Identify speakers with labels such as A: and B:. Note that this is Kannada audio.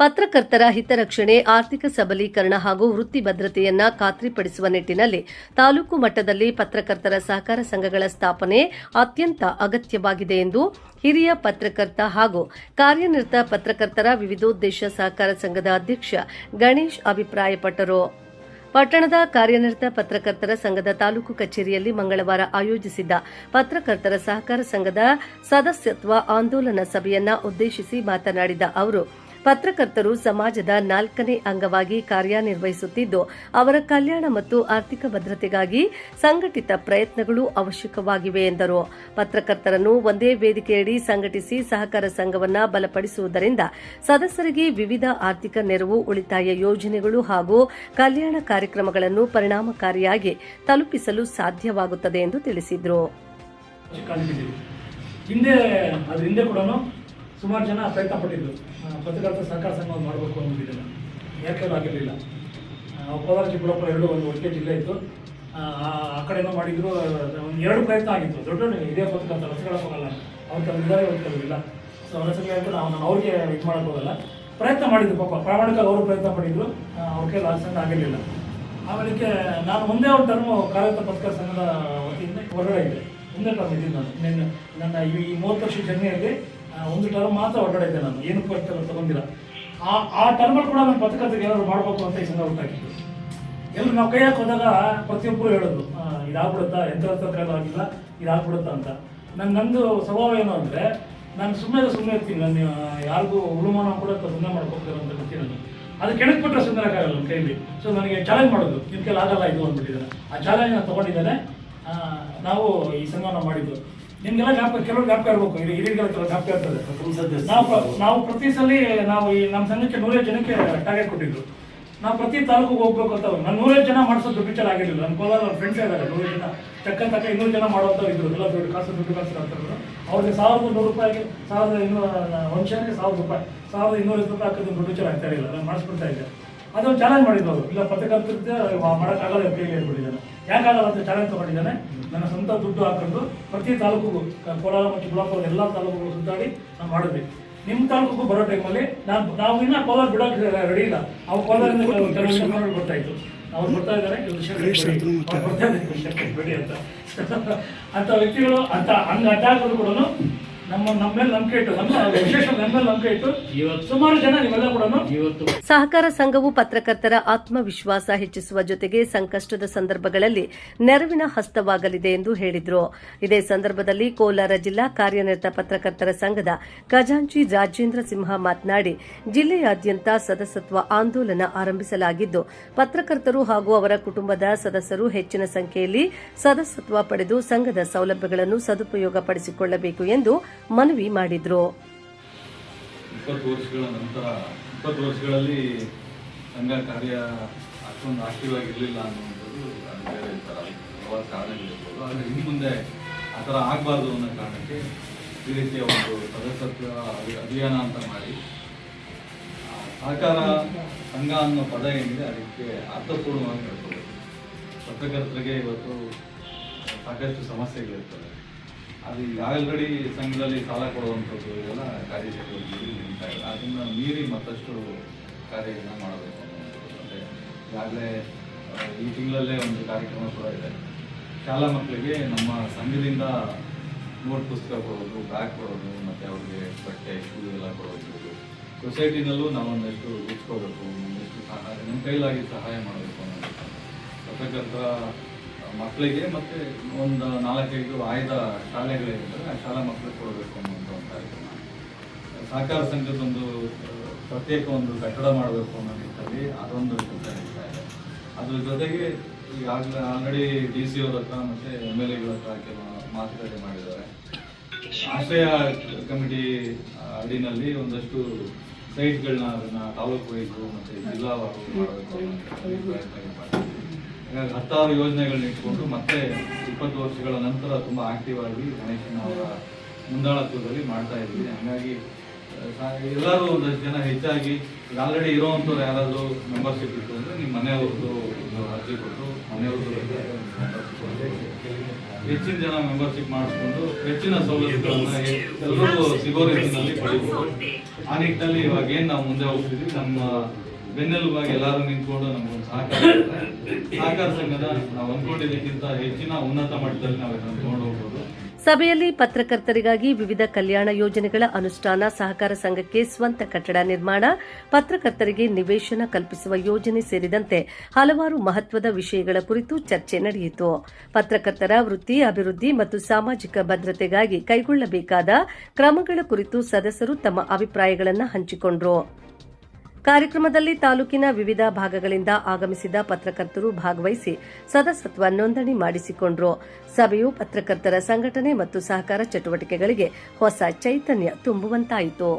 A: ಪತ್ರಕರ್ತರ ಹಿತರಕ್ಷಣೆ, ಆರ್ಥಿಕ ಸಬಲೀಕರಣ ಹಾಗೂ ವೃತ್ತಿ ಭದ್ರತೆಯನ್ನ ಖಾತ್ರಿಪಡಿಸುವ ನಿಟ್ಟಿನಲ್ಲಿ ತಾಲೂಕು ಮಟ್ಟದಲ್ಲಿ ಪತ್ರಕರ್ತರ ಸಹಕಾರ ಸಂಘಗಳ ಸ್ಥಾಪನೆ ಅತ್ಯಂತ ಅಗತ್ಯವಾಗಿದೆ ಎಂದು ಹಿರಿಯ ಪತ್ರಕರ್ತ ಹಾಗೂ ಕಾರ್ಯನಿರತ ಪತ್ರಕರ್ತರ ವಿವಿಧೋದ್ದೇಶ ಸಹಕಾರ ಸಂಘದ ಅಧ್ಯಕ್ಷ ಗಣೇಶ್ ಅಭಿಪ್ರಾಯಪಟ್ಟರು. ಪಟ್ಟಣದ ಕಾರ್ಯನಿರತ ಪತ್ರಕರ್ತರ ಸಂಘದ ತಾಲೂಕು ಕಚೇರಿಯಲ್ಲಿ ಮಂಗಳವಾರ ಆಯೋಜಿಸಿದ್ದ ಪತ್ರಕರ್ತರ ಸಹಕಾರ ಸಂಘದ ಸದಸ್ಯತ್ವ ಆಂದೋಲನ ಸಭೆಯನ್ನ ಉದ್ದೇಶಿಸಿ ಮಾತನಾಡಿದ ಅವರು, ಪತ್ರಕರ್ತರು ಸಮಾಜದ 4ನೇ ಅಂಗವಾಗಿ ಕಾರ್ಯನಿರ್ವಹಿಸುತ್ತಿದ್ದು, ಅವರ ಕಲ್ಯಾಣ ಮತ್ತು ಆರ್ಥಿಕ ಭದ್ರತೆಗಾಗಿ ಸಂಘಟಿತ ಪ್ರಯತ್ನಗಳು ಅವಶ್ಯಕವಾಗಿವೆ ಎಂದರು. ಪತ್ರಕರ್ತರನ್ನು ಒಂದೇ ವೇದಿಕೆಯಡಿ ಸಂಘಟಿಸಿ ಸಹಕಾರ ಸಂಘವನ್ನು ಬಲಪಡಿಸುವುದರಿಂದ ಸದಸ್ಯರಿಗೆ ವಿವಿಧ ಆರ್ಥಿಕ ನೆರವು, ಉಳಿತಾಯ ಯೋಜನೆಗಳು ಹಾಗೂ ಕಲ್ಯಾಣ ಕಾರ್ಯಕ್ರಮಗಳನ್ನು ಪರಿಣಾಮಕಾರಿಯಾಗಿ ತಲುಪಿಸಲು ಸಾಧ್ಯವಾಗುತ್ತದೆ ಎಂದು ತಿಳಿಸಿದರು.
B: ಹಿಂದೆ ಕೂಡ ಸುಮಾರು ಜನ ಪ್ರಯತ್ನ ಪಟ್ಟಿದ್ರು. ಪತ್ರಕರ್ತರ ಸಹಕಾರ ಸಂಘವನ್ನು ಮಾಡಬೇಕು ಅಂದ್ಬಿಟ್ಟಿದ್ದಾರೆ, ಯಾಕೆ ಆಗಿರಲಿಲ್ಲ. ಕೋಲಾರ, ಚಿಕ್ಕಬಳ್ಳಾಪುರ ಎರಡು ಒಂದು ಒಟ್ಟಿಗೆ ಜಿಲ್ಲೆ ಇತ್ತು. ಆ ಕಡೆನೂ ಮಾಡಿದ್ರು. ಒಂದು 2 ಪ್ರಯತ್ನ ಆಗಿತ್ತು. ದೊಡ್ಡ ಇದೇ ಪತ್ರಕರ್ತರ ರಸಗಳಕ್ಕೋಗಲ್ಲ, ಅವ್ರ ಇದ್ದಾರೆ, ಇಲ್ಲ. ಸೊ ರಸಗಳು ಹೇಳ್ತಾರೆ, ನಾನು ಅವ್ರಿಗೆ ಇದು ಮಾಡೋಕ್ಕೋಗಲ್ಲ. ಪ್ರಯತ್ನ ಮಾಡಿದ್ರು, ಪಾಪ ಪ್ರಾಮಾಣಿಕ ಅವರು ಪ್ರಯತ್ನ ಪಟ್ಟಿದ್ರು. ಅವ್ರ ಕೈಲಿ ಆಸಂಗ ಆಗಿರಲಿಲ್ಲ. ಆಮೇಲೆ ನಾನು ಒಂದೇ ಒಂದು ಟರ್ಮು ಕಾರ್ಯರತ ಪತ್ರಕರ್ತರ ಸಂಘದ ವತಿಯಿಂದ ಹೊರಗಡೆ ಇದೆ. ಒಂದೇ ಟರ್ಮ್ ಇದ್ದೀನಿ ನಾನು. ನನ್ನ ಈ 30 ವರ್ಷ ಜರ್ನಿಯಲ್ಲಿ ಒಂದು ಟರ್ಮ್ ಮಾತ್ರ ಹೊರಗಡೆ ಇದ್ದೆ. ನಾನು ಏನು ತಗೊಂಡಿಲ್ಲ. ಆ ಟರ್ಮಲ್ಲಿ ಕೂಡ ನಾನು ಪತ್ರಕರ್ತರಿಗೆ ಏನಾದ್ರು ಮಾಡಬೇಕು ಅಂತ ಈ ಸಂಘ ಹುಟ್ಟಾಕಿದ್ದು. ಎಲ್ಲರೂ ನಾವು ಕೈ ಹಾಕೋದಾಗ ಪ್ರತಿಯೊಬ್ಬರು ಹೇಳೋದು, ಇದಾಗ್ಬಿಡುತ್ತಾ, ಎಂಥ ಆಗಿಲ್ಲ, ಇದಾಗ್ಬಿಡುತ್ತಾ ಅಂತ. ನಂದು ಸ್ವಭಾವ ಏನು ಅಂದರೆ, ನಾನು ಸುಮ್ಮನೆ ಇರ್ತೀನಿ. ನಾನು ಯಾರಿಗೂ ಉಳುಮಾನ ಕೂಡ ಸುಮ್ಮನೆ ಮಾಡ್ಕೋತಾರೆ ಅಂತ ಗೊತ್ತಿಲ್ಲ. ಅದು ಕೆಳಗೆ ಬಿಟ್ಟರೆ ಸುಮ್ಮನೆ ಆಗಲ್ಲ ನನ್ನ ಕೈಲಿ. ಸೊ ನನಗೆ ಚಾಲೆಂಜ್ ಮಾಡೋದು, ನಿಮ್ಮ ಕೈಲಿ ಆಗಲ್ಲ ಇದು ಅಂದ್ಬಿಟ್ಟಿದ್ದಾರೆ. ಆ ಚಾಲೆಂಜ್ ನಾನು ತೊಗೊಂಡಿದ್ದೇನೆ. ನಾವು ಈ ಸಂಘವನ್ನು ಮಾಡಿದ್ದು. ನಿಮ್ಗೆಲ್ಲ ಕೆಲವರು ಜ್ಞಾಪಕ ಇರಬೇಕು, ಹಿರಿಯರಿಗೆಲ್ಲ ಜ್ಞಾಪಕ ಇರ್ತದೆ. ನಾವು ಪ್ರತಿ ಸಲ ನಾವು ಈ ನಮ್ಮ ಸಂಘಕ್ಕೆ 150 ಜನಕ್ಕೆ ಟಾರ್ಗೆಟ್ ಕೊಟ್ಟಿದ್ರು. ನಾವು ಪ್ರತಿ ತಾಲೂಕಿಗೆ ಹೋಗ್ಬೇಕು ಅಂತ. ನಾನು 150 ಜನ ಮಾಡಿಸೋದು ದುಡ್ಡು ಚಾಲ ಆಗಿರಲಿಲ್ಲ. ನನ್ನ ಕೋಲಾರ ಫ್ರೆಂಡ್ಸ್ ಇದ್ದಾರೆ 150 ಜನ. ತಕ್ಕ 200 ಜನ ಮಾಡೋಂಥ ಇದ್ರು. ಎಲ್ಲ ದುಡ್ಡು ಕಾಸು ಆಗ್ತಿದ್ರು. ಅವ್ರಿಗೆ 1100 ರೂಪಾಯಿಗೆ 1200 ಒಂದು ಕ್ಷಣಕ್ಕೆ 1000 ರೂಪಾಯಿ, 1250 ರೂಪಾಯಿ ಹಾಕಿದ್ರೆ ದುಡ್ಡು ಚಾಲ ಆಗ್ತಾ ಇರಲಿಲ್ಲ. ನಾನು ಮಾಡಿಸ್ಬಿಡ್ತಾ ಇದ್ದೆ. ಅದೊಂದು ಚಾಲೆಂಜ್ ಮಾಡಿದ್ರು ಅವರು. ಇಲ್ಲ ಪತ್ರಕರ್ತರಿಗೆ ಮಾಡೋಕ್ಕಾಗಲ್ಲ ಕೈಲಿ ಹೇಳ್ಬಿಟ್ಟಿದ್ದಾನೆ. ಯಾಕಾಗಲ್ಲ ಅಂತ ಚಾಲೆಂಜ್ ತೊಗೊಂಡಿದ್ದಾನೆ. ನನ್ನ ಸ್ವಂತ ದುಡ್ಡು ಹಾಕೊಂಡು ಪ್ರತಿ ತಾಲೂಕಿಗೂ, ಕೋಲಾರ ಮತ್ತು ಚಿಕ್ಕಬಳ್ಳಾಪುರ ಎಲ್ಲ ತಾಲೂಕುಗಳು ಸುತ್ತಾಡಿ ನಾವು ಮಾಡಿದ್ವಿ. ನಿಮ್ಮ ತಾಲೂಕಿಗೂ ಬರೋ ಟೈಮಲ್ಲಿ ನಾವು ಇನ್ನೂ ಕೋಲಾರ ಬಿಡೋಕೆ ರೆಡಿ ಇಲ್ಲ. ಅವ್ರು ಕೋಲಾರದಿಂದ ಕೆಲವು ಬರ್ತಾ ಇತ್ತು. ಅವ್ರು ಬರ್ತಾ ಇದ್ದಾರೆ, ಬಿಡಿ ಅಂತ ವ್ಯಕ್ತಿಗಳು ಅಂತ ಹಂಗೆ ಅಡ್ಡಾಗೋದು ಕೂಡ ನಮ್ಮ ಮೇಲೆ ನಂಬಿಕೆ ಇಟ್ಟು, ವಿಶೇಷ ನಮ್ಮ ಮೇಲೆ ನಂಬಿಕೆ ಇಟ್ಟು ಸುಮಾರು ಜನ ನೀವೆಲ್ಲ ಕೂಡ ಇವತ್ತು.
A: ಸಹಕಾರ ಸಂಘವು ಪತ್ರಕರ್ತರ ಆತ್ಮವಿಶ್ವಾಸ ಹೆಚ್ಚಿಸುವ ಜೊತೆಗೆ ಸಂಕಷ್ಟದ ಸಂದರ್ಭಗಳಲ್ಲಿ ನೆರವಿನ ಹಸ್ತವಾಗಲಿದೆ ಎಂದು ಹೇಳಿದರು. ಇದೇ ಸಂದರ್ಭದಲ್ಲಿ ಕೋಲಾರ ಜಿಲ್ಲಾ ಕಾರ್ಯನಿರತ ಪತ್ರಕರ್ತರ ಸಂಘದ ಖಜಾಂಚಿ ರಾಜೇಂದ್ರ ಸಿಂಹ ಮಾತನಾಡಿ, ಜಿಲ್ಲೆಯಾದ್ಯಂತ ಸದಸ್ಯತ್ವ ಆಂದೋಲನ ಆರಂಭಿಸಲಾಗಿದ್ದು, ಪತ್ರಕರ್ತರು ಹಾಗೂ ಅವರ ಕುಟುಂಬದ ಸದಸ್ಯರು ಹೆಚ್ಚಿನ ಸಂಖ್ಯೆಯಲ್ಲಿ ಸದಸ್ಯತ್ವ ಪಡೆದು ಸಂಘದ ಸೌಲಭ್ಯಗಳನ್ನು ಸದುಪಯೋಗಪಡಿಸಿಕೊಳ್ಳಬೇಕು ಎಂದು ಮನವಿ ಮಾಡಿದ್ರು.
C: 20 ವರ್ಷಗಳ ನಂತರ 20 ವರ್ಷಗಳಲ್ಲಿ ಸಂಘ ಕಾರ್ಯ ಅಷ್ಟೊಂದು ಆಕ್ಟಿವ್ ಆಗಿರಲಿಲ್ಲ ಅನ್ನುವಂಥದ್ದು ಅದು ಬೇರೆ ಇರ್ತಾರೆ. ಹಲವಾರು ಕಾರಣಗಳಿರ್ಬೋದು. ಆದರೆ ಇನ್ನು ಮುಂದೆ ಆ ಥರ ಆಗಬಾರ್ದು ಅನ್ನೋ ಕಾರಣಕ್ಕೆ ಈ ರೀತಿಯ ಒಂದು ಸದಸ್ಯತ್ವ ಅಭಿಯಾನ ಅಂತ ಮಾಡಿ ಸಹಕಾರ ಸಂಘ ಅನ್ನೋ ಪದ ಏನಿದೆ ಅದಕ್ಕೆ ಅರ್ಥಪೂರ್ಣವಾಗಿ ಹೇಳ್ಕೊಬೇಕು. ಪತ್ರಕರ್ತರಿಗೆ ಇವತ್ತು ಸಾಕಷ್ಟು ಸಮಸ್ಯೆಗಳಿರ್ತವೆ. ಅದು ಆಲ್ರೆಡಿ ಸಂಘದಲ್ಲಿ ಸಾಲ ಕೊಡುವಂಥದ್ದು ಇದೆಲ್ಲ ಕಾರ್ಯಚಟುವಟಿಕೆಗಳು ನಡೀತಾ ಇದೆ. ಅದನ್ನು ಮೀರಿ ಮತ್ತಷ್ಟು ಕಾರ್ಯಗಳನ್ನು ಮಾಡಬೇಕು ಅನ್ನೋದು. ಮತ್ತು ಈಗಾಗಲೇ ಈ ತಿಂಗಳಲ್ಲೇ ಒಂದು ಕಾರ್ಯಕ್ರಮ ಕೂಡ ಇದೆ. ಶಾಲಾ ಮಕ್ಕಳಿಗೆ ನಮ್ಮ ಸಂಘದಿಂದ ನೋಟ್ ಪುಸ್ತಕ ಕೊಡೋದು, ಬ್ಯಾಗ್ ಕೊಡೋದು, ಮತ್ತು ಅವ್ರಿಗೆ ಬಟ್ಟೆ ಶೂ ಎಲ್ಲ ಕೊಡೋದು. ಸೊಸೈಟಿನಲ್ಲೂ ನಾವೊಂದಷ್ಟು ಉಳಿಸ್ಕೋಬೇಕು, ಒಂದಷ್ಟು ಸಹಾಯ ನಮ್ಮ ಕೈಲಾಗಿ ಸಹಾಯ ಮಾಡಬೇಕು ಅನ್ನೋದು. ಪತ್ರಕರ್ತರ ಮಕ್ಕಳಿಗೆ ಮತ್ತು ಒಂದು 4-5 ಆಯ್ದ ಶಾಲೆಗಳಿರ್ತವೆ, ಆ ಶಾಲಾ ಮಕ್ಕಳಿಗೆ ಕೊಡಬೇಕು ಅನ್ನುವಂಥ ಒಂದು ಕಾರ್ಯಕ್ರಮ. ಸಹಕಾರ ಸಂಘದೊಂದು ಪ್ರತ್ಯೇಕ ಒಂದು ಕಟ್ಟಡ ಮಾಡಬೇಕು ಅನ್ನೋ ನಿಟ್ಟಿನಲ್ಲಿ ಅದೊಂದು ಕೆಲಸ ನಡೀತಾ ಇದೆ. ಅದ್ರ ಜೊತೆಗೆ ಈಗಾಗಲೇ ಆಲ್ರೆಡಿ DC ಅವ್ರ ಹತ್ರ ಮತ್ತು MLAಗಳ ಹತ್ರ ಕೆಲವು ಮಾತುಕತೆ ಮಾಡಿದ್ದಾರೆ. ಆಶ್ರಯ ಕಮಿಟಿ ಅಡಿನಲ್ಲಿ ಒಂದಷ್ಟು ಸೈಟ್ಗಳನ್ನ ಅದನ್ನು ತಾಲೂಕು ವೈಸು ಮತ್ತು ಜಿಲ್ಲಾವಾರು ಮಾಡಬೇಕು ಅನ್ನೋ ಪ್ರಯತ್ನ ಮಾಡಿದ್ದೀವಿ. ಹಾಗಾಗಿ 10 ಯೋಜನೆಗಳನ್ನ ಇಟ್ಕೊಂಡು ಮತ್ತೆ 20 ವರ್ಷಗಳ ನಂತರ ತುಂಬ ಆಕ್ಟಿವ್ ಆಗಿ ಗಣೇಶನ ಅವರ ಮುಂದಾಳತ್ವದಲ್ಲಿ ಮಾಡ್ತಾ ಇದ್ದೀವಿ. ಹಾಗಾಗಿ ಎಲ್ಲರೂ ಒಂದಷ್ಟು ಜನ ಹೆಚ್ಚಾಗಿ ಆಲ್ರೆಡಿ ಇರೋವಂಥವ್ರು ಯಾರಾದರೂ ಮೆಂಬರ್ಶಿಪ್ ಇತ್ತು ಅಂದರೆ ನಿಮ್ಮ ಮನೆಯವ್ರದ್ದು ಒಂದು ಅರ್ಜಿ ಕೊಟ್ಟು ಮನೆಯವರು ಹೆಚ್ಚಿನ ಜನ ಮೆಂಬರ್ಶಿಪ್ ಮಾಡಿಸ್ಕೊಂಡು ಹೆಚ್ಚಿನ ಸವಲತ್ತುಗಳನ್ನ ಎಲ್ಲರೂ ಸಿಗೋ ರೀತಿಯಲ್ಲಿ ಪಡಿಬೋದು. ಆ ನಿಟ್ಟಿನಲ್ಲಿ ಇವಾಗ ಏನು ನಾವು ಮುಂದೆ ಹೋಗ್ತಿದ್ವಿ, ನಮ್ಮ ಬೆನ್ನೆಲುಬಾಗಿ ಎಲ್ಲರೂ ನಿಂತ್ಕೊಂಡು ನಮಗೊಂದು ಸಹಕಾರ ಸಂಘದ ನಾವು ಅಂದ್ಕೊಂಡಿದ್ದಕ್ಕಿಂತ ಹೆಚ್ಚಿನ ಉನ್ನತ ಮಟ್ಟದಲ್ಲಿ ನಾವು ಇದನ್ನು ತಗೊಂಡು ಹೋಗ್ಬೋದು.
A: ಸಭೆಯಲ್ಲಿ ಪತ್ರಕರ್ತರಿಗಾಗಿ ವಿವಿಧ ಕಲ್ಯಾಣ ಯೋಜನೆಗಳ ಅನುಷ್ಠಾನ, ಸಹಕಾರ ಸಂಘಕ್ಕೆ ಸ್ವಂತ ಕಟ್ಟಡ ನಿರ್ಮಾಣ, ಪತ್ರಕರ್ತರಿಗೆ ನಿವೇಶನ ಕಲ್ಪಿಸುವ ಯೋಜನೆ ಸೇರಿದಂತೆ ಹಲವಾರು ಮಹತ್ವದ ವಿಷಯಗಳ ಕುರಿತು ಚರ್ಚೆ ನಡೆಯಿತು. ಪತ್ರಕರ್ತರ ವೃತ್ತಿ, ಅಭಿವೃದ್ಧಿ ಮತ್ತು ಸಾಮಾಜಿಕ ಭದ್ರತೆಗಾಗಿ ಕೈಗೊಳ್ಳಬೇಕಾದ ಕ್ರಮಗಳ ಕುರಿತು ಸದಸ್ಯರು ತಮ್ಮ ಅಭಿಪ್ರಾಯಗಳನ್ನು ಹಂಚಿಕೊಂಡರು. ಕಾರ್ಯಕ್ರಮದಲ್ಲಿ ತಾಲೂಕಿನ ವಿವಿಧ ಭಾಗಗಳಿಂದ ಆಗಮಿಸಿದ ಪತ್ರಕರ್ತರು ಭಾಗವಹಿಸಿ ಸದಸ್ಯತ್ವ ನೋಂದಣಿ ಮಾಡಿಸಿಕೊಂಡರು. ಸಭೆಯು ಪತ್ರಕರ್ತರ ಸಂಘಟನೆ ಮತ್ತು ಸಹಕಾರ ಚಟುವಟಿಕೆಗಳಿಗೆ ಹೊಸ ಚೈತನ್ಯ ತುಂಬುವಂತಾಯಿತು.